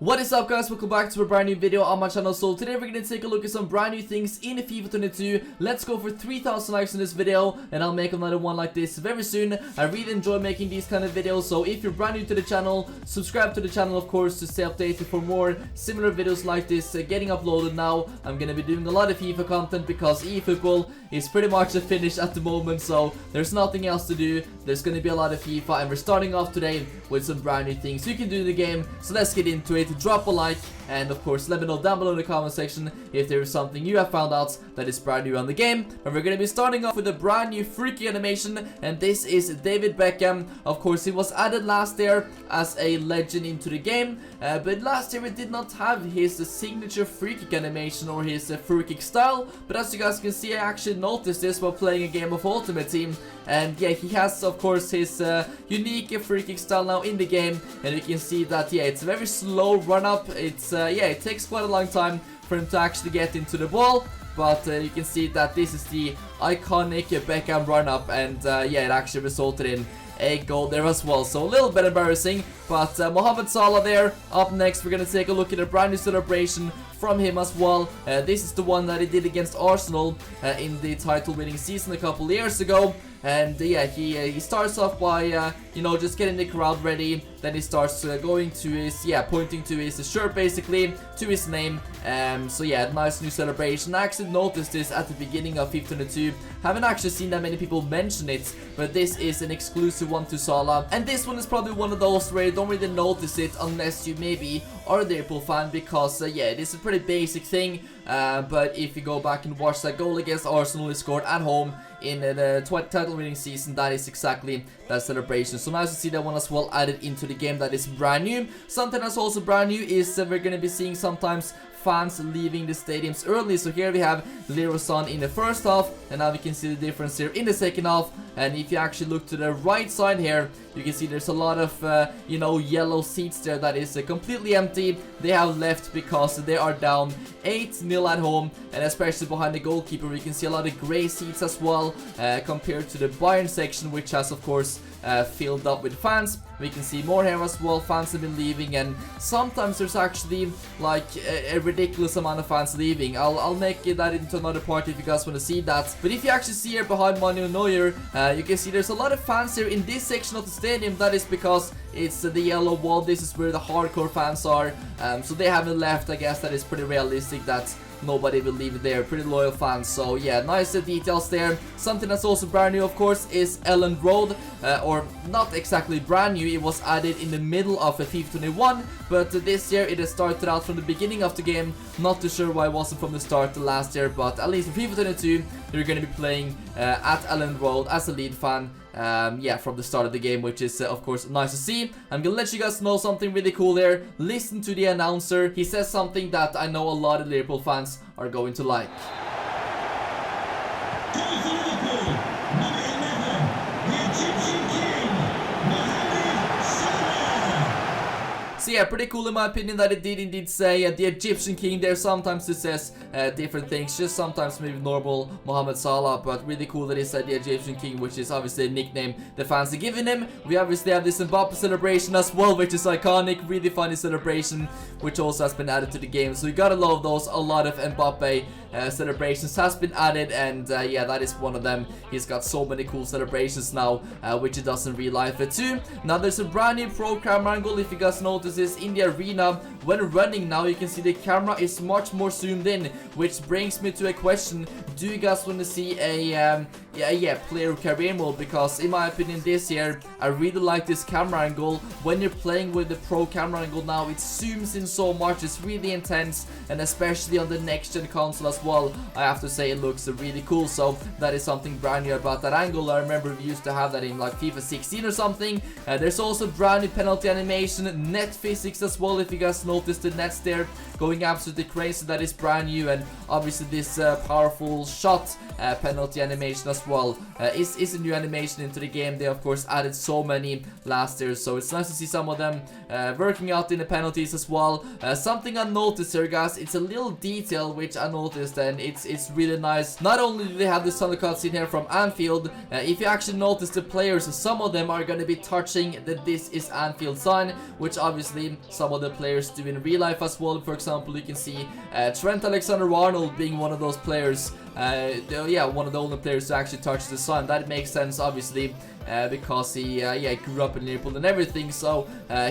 What is up, guys? Welcome back to a brand new video on my channel. So today we're going to take a look at some brand new things in FIFA 22. Let's go for 3,000 likes in this video, and I'll make another one like this very soon. I really enjoy making these kind of videos, so if you're brand new to the channel, subscribe to the channel, of course, to stay updated for more similar videos like this getting uploaded now. I'm going to be doing a lot of FIFA content because eFootball is pretty much finished at the moment, so there's nothing else to do. There's going to be a lot of FIFA, and we're starting off today with some brand new things you can do in the game. So let's get into it. Drop a like, and of course let me know down below in the comment section if there is something you have found out that is brand new on the game. And we're going to be starting off with a brand new freaky animation, and this is David Beckham. Of course, he was added last year as a legend into the game, but last year we did not have his signature free kick animation or his free kick style. But as you guys can see, I actually noticed this while playing a game of Ultimate Team, and yeah, he has of course his unique free kick style now in the game, and you can see that yeah, it's a very slow run up. It's yeah, it takes quite a long time for him to actually get into the ball, but you can see that this is the iconic Beckham run up, and yeah, it actually resulted in a goal there as well, so a little bit embarrassing. But Mohamed Salah there. Up next, we're gonna take a look at a brand new celebration from him as well. This is the one that he did against Arsenal in the title winning season a couple years ago. And yeah, he starts off by you know, just getting the crowd ready. Then he starts going to his, yeah, pointing to his shirt, basically to his name. So yeah, nice new celebration. I actually noticed this at the beginning of FIFA 22. Haven't actually seen that many people mention it, but this is an exclusive one to Salah, and this one is probably one of those where you don't really notice it unless you maybe are a Liverpool fan, because yeah, it is a pretty basic thing. But if you go back and watch that goal against Arsenal he scored at home in the title winning season, that is exactly that celebration. So nice to see that one as well added into the game. That is brand new. Something that's also brand new is we're going to be seeing sometimes fans leaving the stadiums early. So here we have Leroy Son in the first half, and now we can see the difference here in the second half. And if you actually look to the right side here, you can see there's a lot of you know, yellow seats there that is completely empty. They have left because they are down 8-0 at home, and especially behind the goalkeeper we can see a lot of gray seats as well, compared to the Bayern section, which has of course filled up with fans. We can see more here as well. Fans have been leaving, and sometimes there's actually like a ridiculous amount of fans leaving. I'll make that into another part if you guys want to see that. But if you actually see here behind Manuel Neuer, you can see there's a lot of fans here in this section of the stadium. That is because it's the yellow wall. This is where the hardcore fans are, so they haven't left. I guess that is pretty realistic that nobody will leave there. Pretty loyal fans. So yeah, nice details there. Something that's also brand new, of course, is Ellen Road, or not exactly brand new. It was added in the middle of FIFA 21, but this year it has started out from the beginning of the game. Not too sure why it wasn't from the start last year, but at least for FIFA 22 you're going to be playing at Ellen Road as a lead fan. Yeah, from the start of the game, which is of course nice to see. I'm gonna let you guys know something really cool there. Listen to the announcer. He says something that I know a lot of Liverpool fans are going to like. So yeah, pretty cool in my opinion that it did indeed say the Egyptian king there. Sometimes it says different things, just sometimes maybe normal Mohamed Salah, but really cool that it said the Egyptian king, which is obviously a nickname the fans are giving him. We obviously have this Mbappe celebration as well, which is iconic, really funny celebration, which also has been added to the game. So you gotta love those. A lot of Mbappe celebrations has been added, and yeah, that is one of them. He's got so many cool celebrations now, which he does in real life too. Now there's a brand new pro camera angle. If you guys notice this in the arena, when running now you can see the camera is much more zoomed in, which brings me to a question. Do you guys want to see a player career mode? Because in my opinion this year I really like this camera angle. When you're playing with the pro camera angle now, it zooms in so much. It's really intense, and especially on the next gen console as well, I have to say it looks really cool. So that is something brand new about that angle. I remember we used to have that in like FIFA 16 or something. There's also brand new penalty animation, net physics as well. If you guys noticed the nets there going absolutely crazy, that is brand new. And obviously this powerful shot penalty animation as well is a new animation into the game. They of course added so many last year, so it's nice to see some of them working out in the penalties as well. Something I noticed here, guys, it's a little detail which I noticed, and it's really nice. Not only do they have this Sunday cutscene here from Anfield, if you actually notice the players, some of them are going to be touching the "This is Anfield" sign, which obviously some of the players do in real life as well. For example, you can see Trent Alexander-Arnold being one of those players. Yeah, one of the only players to actually touch the sun. That makes sense, obviously, because he grew up in Liverpool and everything, so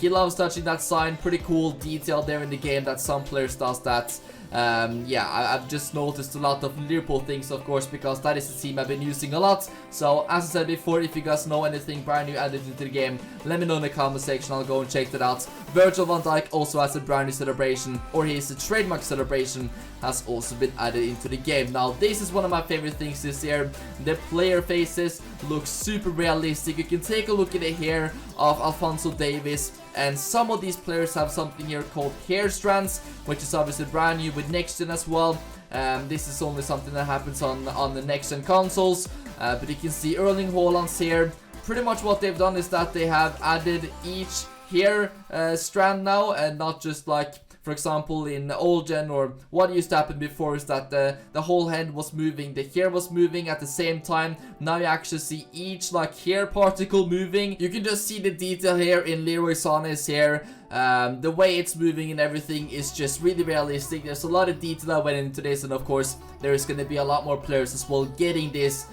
he loves touching that sign. Pretty cool detail there in the game that some players does that. Yeah, I've just noticed a lot of Liverpool things, of course, because that is a team I've been using a lot. So as I said before, if you guys know anything brand new added into the game, let me know in the comment section. I'll go and check that out. Virgil van Dijk also has a brand new celebration, or his trademark celebration has also been added into the game. Now this is one of my favorite things this year. The player faces look super realistic. You can take a look at the hair of Alphonso Davies, and some of these players have something here called hair strands, which is obviously brand new with next gen as well. This is only something that happens on the next gen consoles, but you can see Erling Haaland's hair. Pretty much what they've done is that they have added each hair strand now, and not just like, for example, in old gen, or what used to happen before is that the whole head was moving, the hair was moving at the same time. Now you actually see each like hair particle moving. You can just see the detail here in Leroy Sané's hair. The way it's moving and everything is just really realistic. There's a lot of detail that went into this, and of course there's going to be a lot more players as well getting this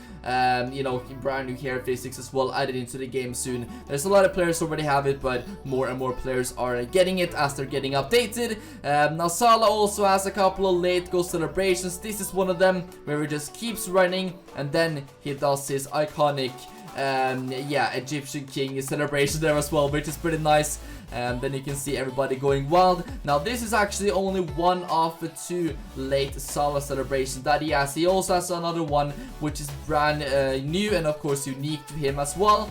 you know, brand new hair physics as well added into the game soon. There's a lot of players already have it, but more and more players are getting it as they're getting updated. Now Salah also has a couple of late goal celebrations. This is one of them where he just keeps running and then he does his iconic yeah, Egyptian king celebration there as well, which is pretty nice. And then you can see everybody going wild. Now this is actually only one of the two late Salah celebrations that he has. He also has another one which is brand new and of course unique to him as well.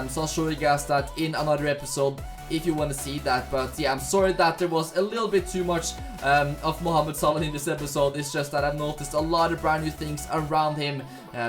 So I'll show you guys that in another episode if you want to see that. But yeah, I'm sorry that there was a little bit too much of Mohamed Salah in this episode. It's just that I've noticed a lot of brand new things around him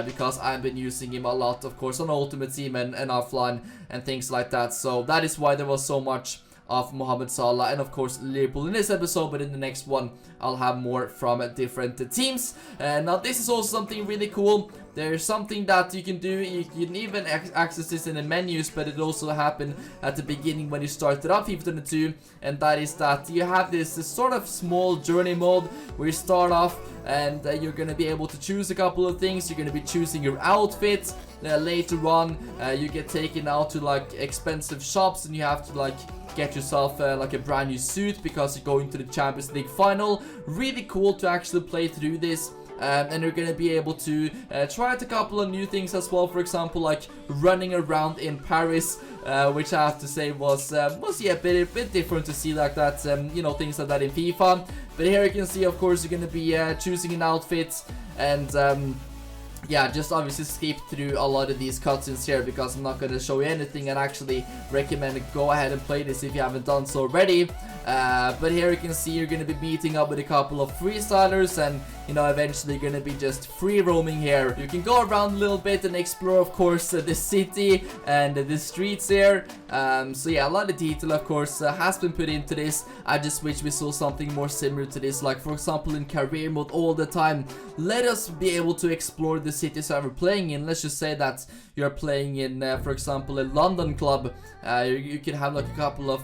because I've been using him a lot, of course, on Ultimate Team and offline and things like that. So that is why there was so much of Mohamed Salah and of course Liverpool in this episode, but in the next one I'll have more from different teams. Now this is also something really cool. There's something that you can do. You can even access this in the menus, but it also happened at the beginning when you started up FIFA 22, and that is that you have this sort of small journey mode where you start off and you're going to be able to choose a couple of things. You're going to be choosing your outfit. Later on you get taken out to like expensive shops and you have to like get yourself like a brand new suit because you're going to the Champions League final. Really cool to actually play through this. And you're gonna be able to try out a couple of new things as well. For example, like running around in Paris, which I have to say was yeah, a bit different to see like that. You know, things like that in FIFA. But here you can see, of course, you're gonna be choosing an outfit and yeah, just obviously skip through a lot of these cutscenes here because I'm not going to show you anything, and actually recommend go ahead and play this if you haven't done so already. But here you can see you're going to be meeting up with a couple of freestylers, and you know, eventually you're going to be just free roaming here. You can go around a little bit and explore, of course, the city and the streets here. So yeah, a lot of detail, of course, has been put into this. I just wish we saw something more similar to this, like for example in career mode all the time. Let us be able to explore the cities that we're playing in. Let's just say that you're playing in, for example, a London club. You can have like a couple of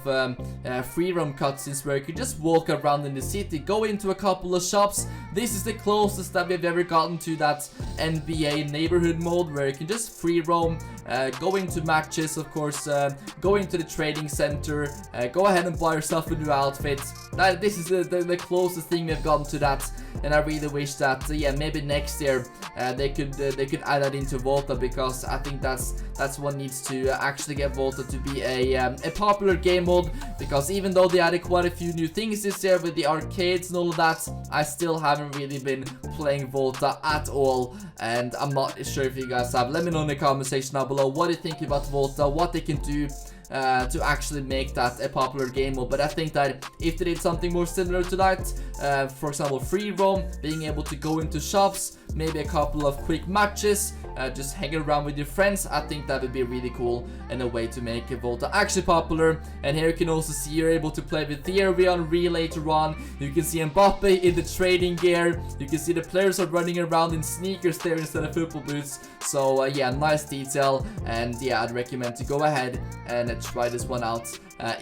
free roam cutscenes where you can just walk around in the city, go into a couple of shops. This is the closest that we've ever gotten to that NBA neighborhood mode where you can just free roam, go into matches, of course, go into the trading center, go ahead and buy yourself a new outfit. This is the closest thing we've gotten to that, and I really wish that yeah, maybe next year they could add that into Volta, because I think that's what needs to actually get Volta to be a popular game mode. Because even though they added quite a few new things this year with the arcades and all of that, I still haven't really been playing Volta at all, and I'm not sure if you guys have. Let me know in the comment section down below what you think about Volta, what they can do to actually make that a popular game mode. But I think that if they did something more similar to that, for example free roam, being able to go into shops, maybe a couple of quick matches, just hanging around with your friends. I think that would be really cool and a way to make Volta actually popular. And here you can also see you're able to play with Theory on Real later on. You can see Mbappe in the training gear. You can see the players are running around in sneakers there instead of football boots. So yeah, nice detail, and yeah, I'd recommend to go ahead and try this one out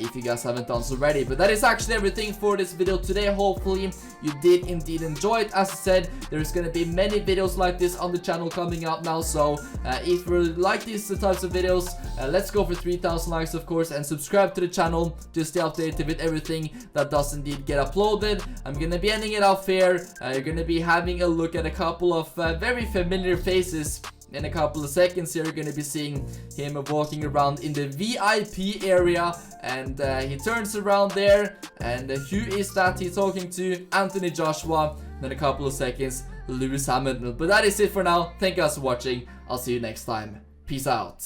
if you guys haven't done so already. But that is actually everything for this video today. Hopefully you did indeed enjoy it. As I said, there's gonna be many videos like this on the channel coming up now, so if you like these types of videos, let's go for 3,000 likes of course, and subscribe to the channel to stay updated with everything that does indeed get uploaded. I'm gonna be ending it off here. You're gonna be having a look at a couple of very familiar faces. In a couple of seconds here, you're going to be seeing him walking around in the VIP area, and he turns around there, and who is that he's talking to? Anthony Joshua. Then a couple of seconds, Lewis Hamilton. But that is it for now. Thank you guys for watching. I'll see you next time. Peace out.